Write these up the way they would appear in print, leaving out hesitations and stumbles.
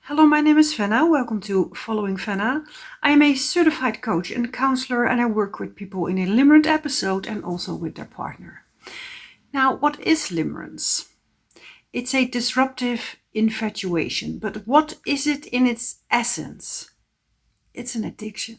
Hello, my name is Fenna. Welcome to Following Fenna. I am a certified coach and counselor, and I work with people in a limerent episode and also with their partner. Now, what is limerence? It's a disruptive infatuation, but what is it in its essence? It's an addiction.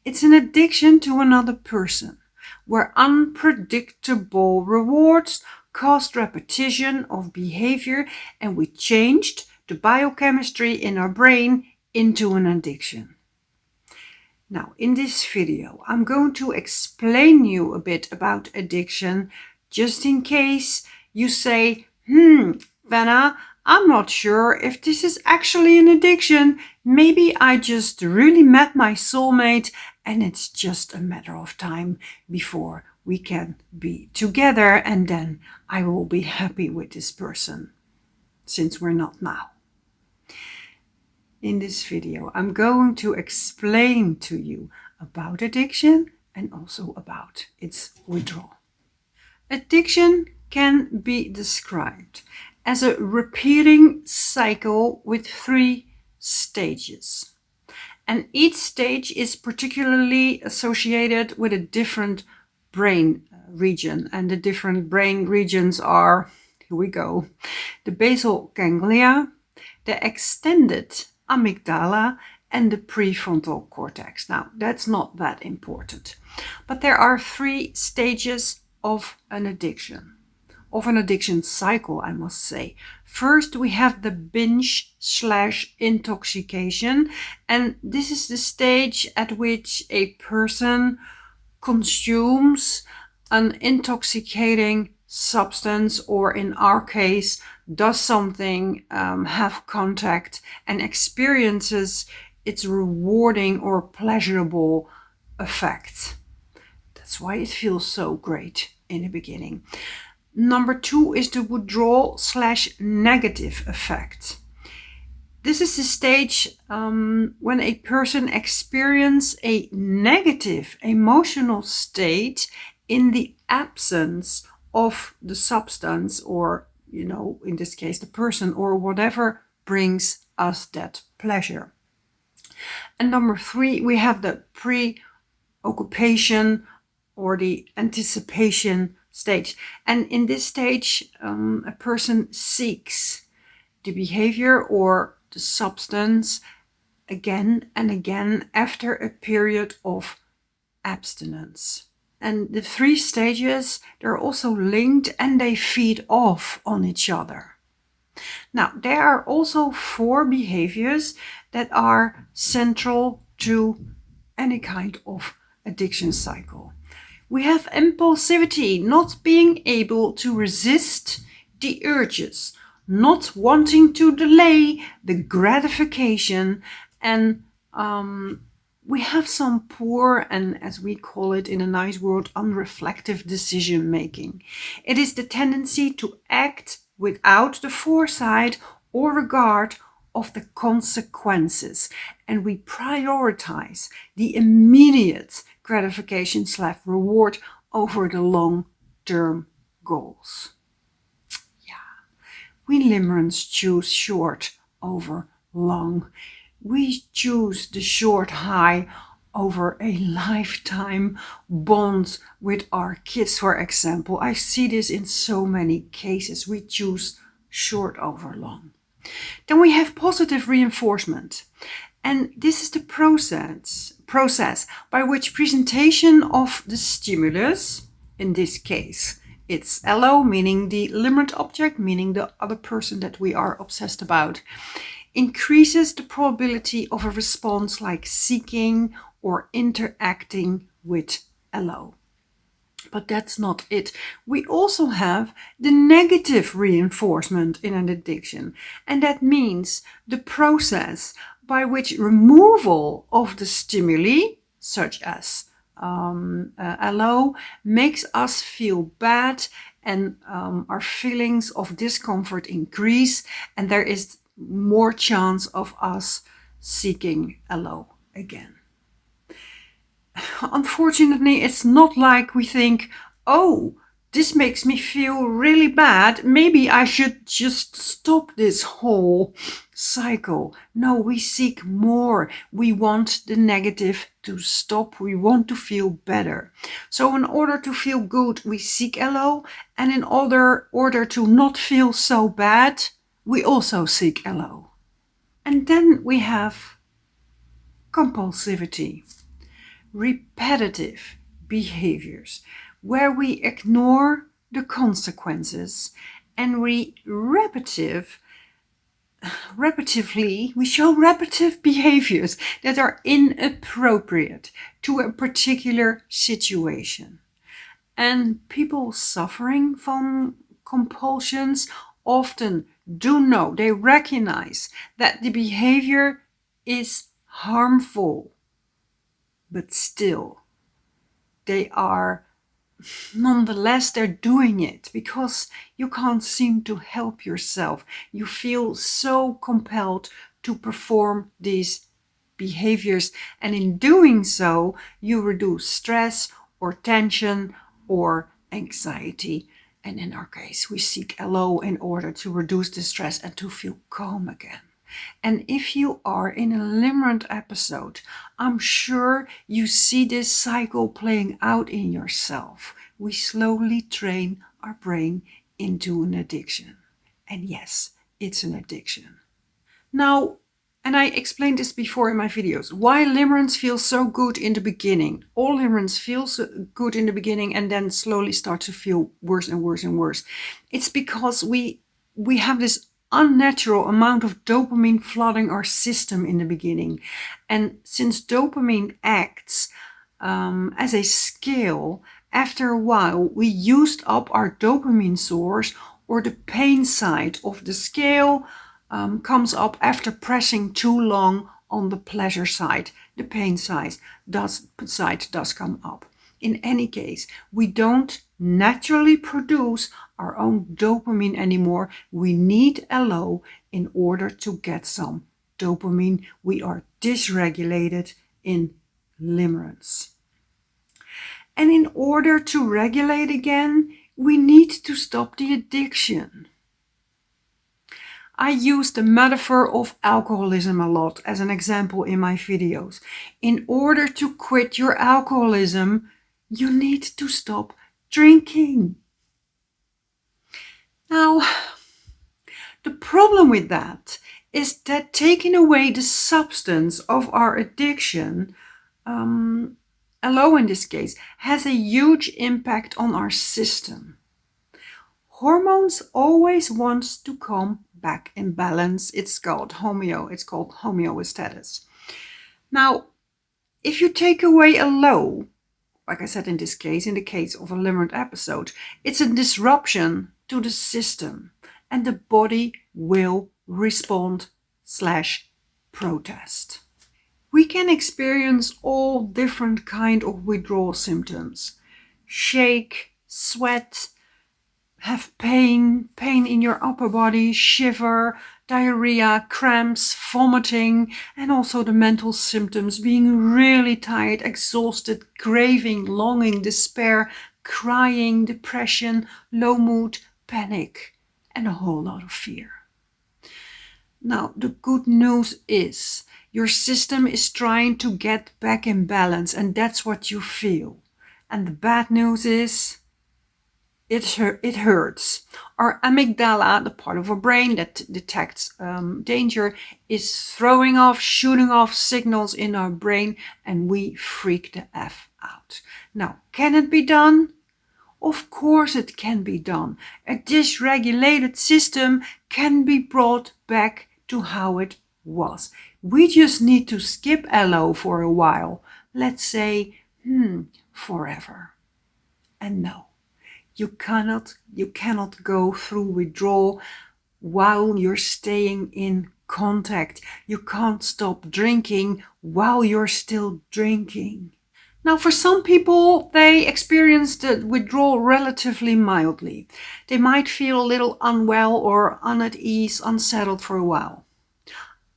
It's an addiction to another person, where unpredictable rewards caused repetition of behavior, and we changed the biochemistry in our brain into an addiction. Now, in this video, I'm going to explain you a bit about addiction, just in case you say, Fenna, I'm not sure if this is actually an addiction. Maybe I just really met my soulmate and it's just a matter of time before we can be together, and then I will be happy with this person, since we're not now. In this video, I'm going to explain to you about addiction and also about its withdrawal. Addiction can be described as a repeating cycle with 3 stages. And each stage is particularly associated with a different brain region. And the different brain regions are, here we go, the basal ganglia, the extended amygdala, and the prefrontal cortex. Now, that's not that important. But there are 3 stages of an addiction cycle, I must say. First, we have the binge/intoxication, and this is the stage at which a person consumes an intoxicating substance, or in our case, does something, have contact, and experiences its rewarding or pleasurable effect. That's why it feels so great in the beginning. Number 2 is the withdrawal/negative effect. This is the stage when a person experiences a negative emotional state in the absence of the substance, or, in this case, the person or whatever brings us that pleasure. And number 3, we have the preoccupation or the anticipation stage. And in this stage, a person seeks the behavior or the substance again and again after a period of abstinence. And the 3 stages, they're also linked and they feed off on each other. Now, there are also 4 behaviors that are central to any kind of addiction cycle. We have impulsivity, not being able to resist the urges, not wanting to delay the gratification, and we have some poor, and as we call it in a nice word, unreflective decision making. It is the tendency to act without the foresight or regard of the consequences, and we prioritize the immediate gratification/reward over the long-term goals. We limerents choose short over long. We choose the short high over a lifetime bond with our kids, for example. I see this in so many cases. We choose short over long. Then we have positive reinforcement. And this is the process by which presentation of the stimulus, in this case, it's LO, meaning the limerent object, meaning the other person that we are obsessed about, increases the probability of a response like seeking or interacting with LO. But that's not it. We also have the negative reinforcement in an addiction. And that means the process by which removal of the stimuli, such as LO, makes us feel bad, and our feelings of discomfort increase, and there is more chance of us seeking LO again. Unfortunately, it's not like we think, oh, this makes me feel really bad. Maybe I should just stop this whole cycle. No, we seek more. We want the negative to stop. We want to feel better. So in order to feel good, we seek LO. And in order to not feel so bad, we also seek LO. And then we have compulsivity, repetitive behaviors, where we ignore the consequences and we show repetitive behaviors that are inappropriate to a particular situation. And people suffering from compulsions often do know, they recognize that the behavior is harmful, but still nonetheless they're doing it because you can't seem to help yourself. You feel so compelled to perform these behaviors, and in doing so you reduce stress or tension or anxiety. And in our case, we seek LO in order to reduce the stress and to feel calm again. And if you are in a limerent episode, I'm sure you see this cycle playing out in yourself. We slowly train our brain into an addiction. And yes, it's an addiction. Now, and I explained this before in my videos, why limerence feels so good in the beginning. All limerence feels good in the beginning and then slowly start to feel worse and worse and worse. It's because we have this unnatural amount of dopamine flooding our system in the beginning. And since dopamine acts as a scale, after a while we used up our dopamine source, or the pain side of the scale comes up after pressing too long on the pleasure side. The pain side does come up. In any case, we don't naturally produce our own dopamine anymore. We need LO in order to get some dopamine. We are dysregulated in limerence. And in order to regulate again, we need to stop the addiction. I use the metaphor of alcoholism a lot as an example in my videos. In order to quit your alcoholism, you need to stop drinking. Now, the problem with that is that taking away the substance of our addiction, LO in this case, has a huge impact on our system. Hormones always want to come back in balance. It's called homeostasis. Now, if you take away a LO, like I said in the case of a limerent episode, it's a disruption to the system and the body will respond/protest. We can experience all different kinds of withdrawal symptoms. Shake, sweat, have pain in your upper body, shiver, diarrhea, cramps, vomiting, and also the mental symptoms, being really tired, exhausted, craving, longing, despair, crying, depression, low mood, panic, and a whole lot of fear. Now, the good news is your system is trying to get back in balance, and that's what you feel. And the bad news is it hurts. Our amygdala, the part of our brain that detects danger, is shooting off signals in our brain, and we freak the F out. Now, can it be done? Of course it can be done. A dysregulated system can be brought back to how it was. We just need to skip LO for a while. Let's say, forever. And no. You cannot go through withdrawal while you're staying in contact. You can't stop drinking while you're still drinking. Now, for some people, they experience the withdrawal relatively mildly. They might feel a little unwell or unease, unsettled for a while.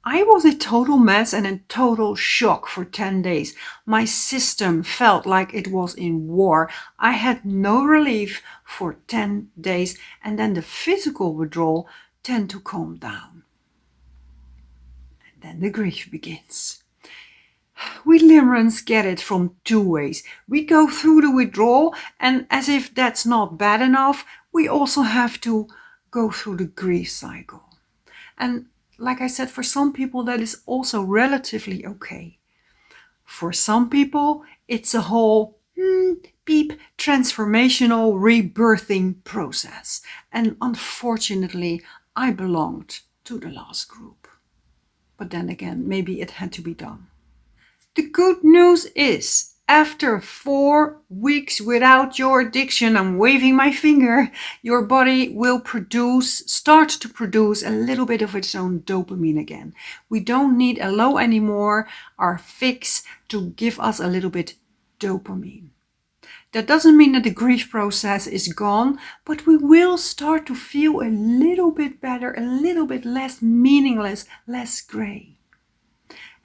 I was a total mess and in total shock for 10 days. My system felt like it was in war. I had no relief for 10 days, and then the physical withdrawal tend to calm down. And then the grief begins. We Limerence get it from two ways. We go through the withdrawal, and as if that's not bad enough, we also have to go through the grief cycle. And like I said, for some people that is also relatively okay. For some people, it's a whole transformational rebirthing process. And unfortunately, I belonged to the last group. But then again, maybe it had to be done. The good news is, after 4 weeks without your addiction, I'm waving my finger, your body will start to produce a little bit of its own dopamine again. We don't need a low anymore, our fix, to give us a little bit dopamine. That doesn't mean that the grief process is gone, but we will start to feel a little bit better, a little bit less meaningless, less gray.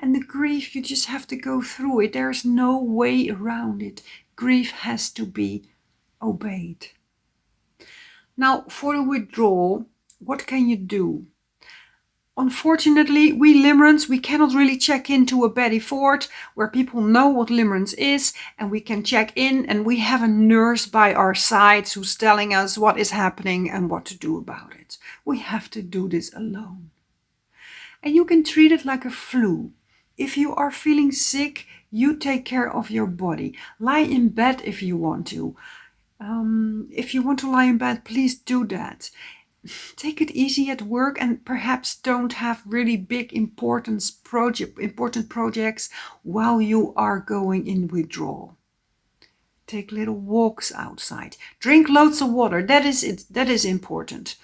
And the grief, you just have to go through it. There's no way around it. Grief has to be obeyed. Now, for the withdrawal, what can you do? Unfortunately, we Limerence, we cannot really check into a Betty Ford where people know what Limerence is, and we can check in and we have a nurse by our side who's telling us what is happening and what to do about it. We have to do this alone. And you can treat it like a flu. If you are feeling sick, you take care of your body. Lie in bed if you want to. If you want to lie in bed, please do that. Take it easy at work and perhaps don't have really big important projects while you are going in withdrawal. Take little walks outside. Drink loads of water. That is important.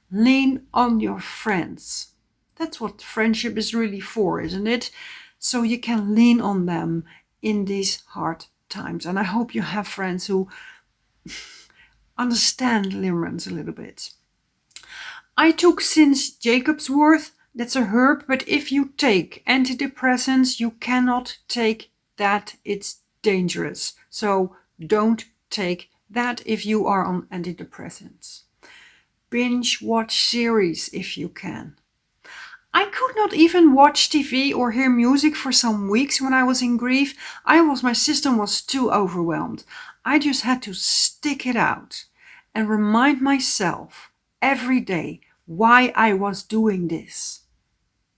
Lean on your friends. That's what friendship is really for, isn't it? So you can lean on them in these hard times. And I hope you have friends who understand Limerence a little bit. I took since Jacob's Wort. That's a herb, but if you take antidepressants, you cannot take that. It's dangerous. So don't take that if you are on antidepressants. Binge watch series if you can. I could not even watch TV or hear music for some weeks when I was in grief. My system was too overwhelmed. I just had to stick it out and remind myself every day why I was doing this.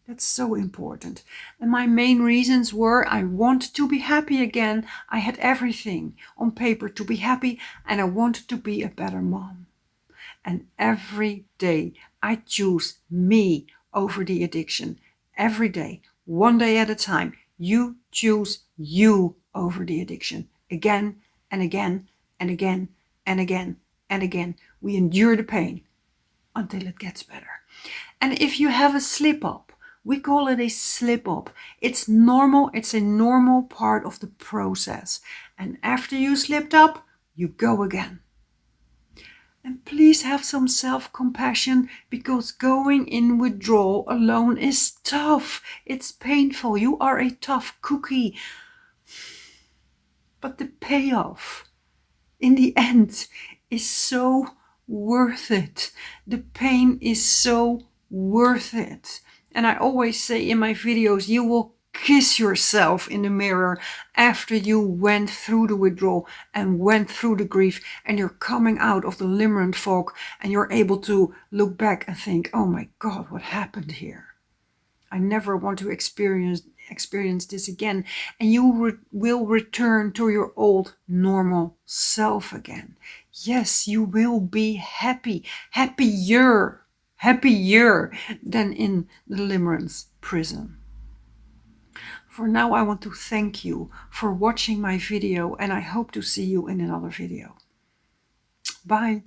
That's so important. And my main reasons were I wanted to be happy again. I had everything on paper to be happy, and I wanted to be a better mom. And every day I choose me over the addiction. Every day, one day at a time, you choose you over the addiction. Again and again and again and again and again. We endure the pain until it gets better. And if you have a slip up, we call it a slip up. It's normal. It's a normal part of the process. And after you slipped up, you go again. And please have some self-compassion, because going in withdrawal alone is tough. It's painful. You are a tough cookie. But the payoff in the end is so worth it. The pain is so worth it. And I always say in my videos, you will kiss yourself in the mirror after you went through the withdrawal and went through the grief, and you're coming out of the limerent fog and you're able to look back and think, oh my God, what happened here? I never want to experience this again. And you will return to your old normal self again. Yes, you will be happier than in the limerence prison. For now, I want to thank you for watching my video, and I hope to see you in another video. Bye.